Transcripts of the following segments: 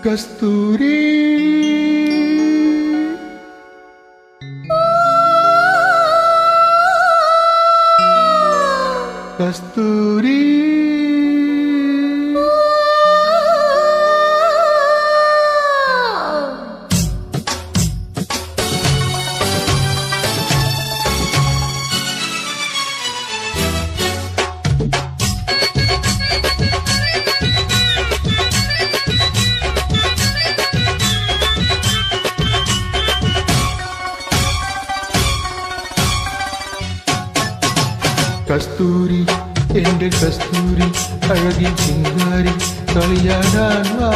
കസ്തൂരി കസ്തൂരി കസ്തൂരി എന്റെ കസ്തൂരി അഴകിൻ ചിങ്കാരി കളിയാടാൻ വാ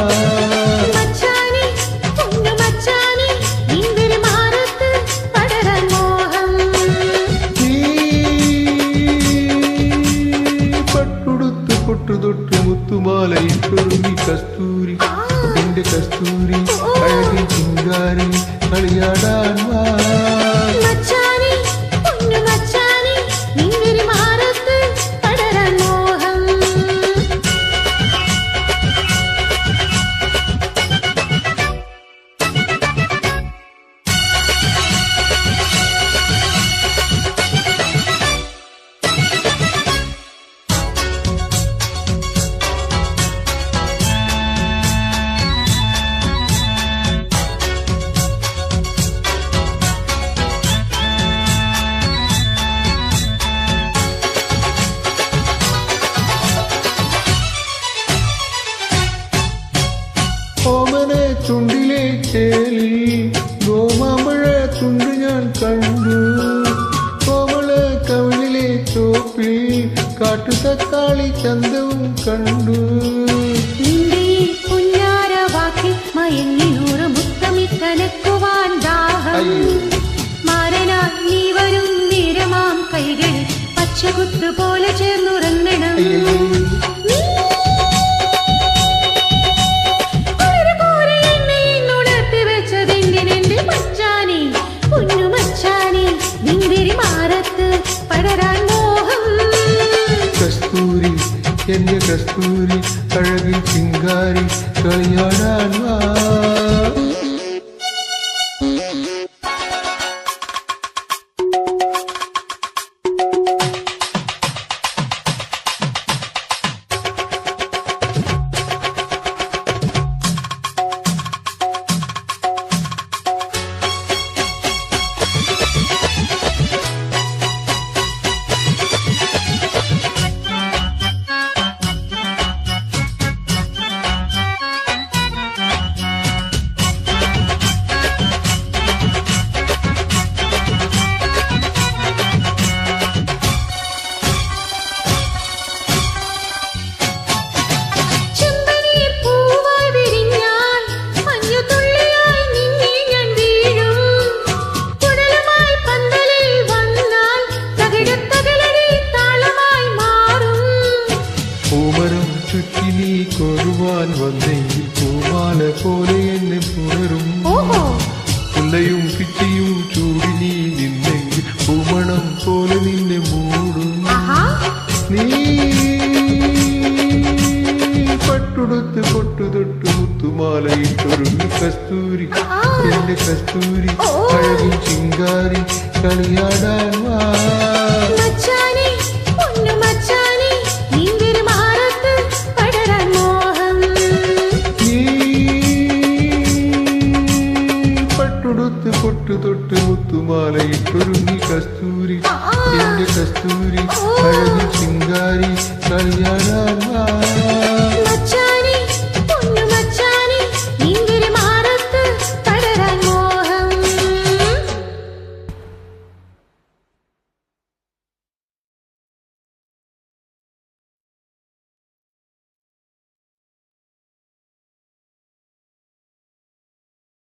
മച്ചാനി പൊന്നു മച്ചാനി നിന്റെ മാറത്ത് പടരാൻ മോഹം നീ പട്ടുടുത്ത് പൊട്ടുതൊട്ട് മുത്തുമാലയിട്ടൊരുങ്ങി കസ്തൂരി എന്റെ കസ്തൂരി അഴകിൻ ചിങ്കാരി കളിയാടാൻ വാ മച്ചാനി പൊന്നു മച്ചാനി നിന്റെ മാറത്ത് പടരാൻ മോഹം ഓമനെ ചുണ്ടിലെ ചേലിൽ ഗോമാമ്പഴ ചുണ്ട് ഞാൻ കണ്ടു കോമള കവിളിലെ ചോപ്പിൽ കാട്ടുതക്കാളി ചന്തവും കണ്ടു നിന്റെ പുന്നാര വാക്കിൽ മയങ്ങിനൂറ് മുത്തമിട്ടനക്കുവാൻ ദാഹം മാരനാ നീ വരും നിരമാം കൈകൾ പച്ചകുത്ത് പോലെ ചേർന്നുറങ്ങണം കസ്തൂരി എന്റെ കസ്തൂരി അഴകിൻ ചിങ്കാരി കളിയാടാൻ വാ പൂമരം ചുറ്റി നീ കൊരുവാൻ വന്നെങ്കിൽ പൂമാല പോലെ എന്നെ പുണരും പുല്ലയും പിച്ചിയും ചൂടി നീ നിന്നെങ്കിൽ പൂമണം പോലെ നിന്നെ മൂടും നീ പട്ടുടുത്ത് പൊട്ടുതൊട്ട് മുത്തുമാലയിട്ടൊരുങ്ങി കസ്തൂരി എന്റെ കസ്തൂരി അഴകിൻ ചിങ്കാരി കളിയാടാൻ വാ പൊട്ടുതൊട്ട് മുത്തുമാലയിട്ടൊരുങ്ങി കസ്തൂരി എന്റെ കസ്തൂരി അഴകിൻ ചിങ്കാരി കളിയാടാൻ വാ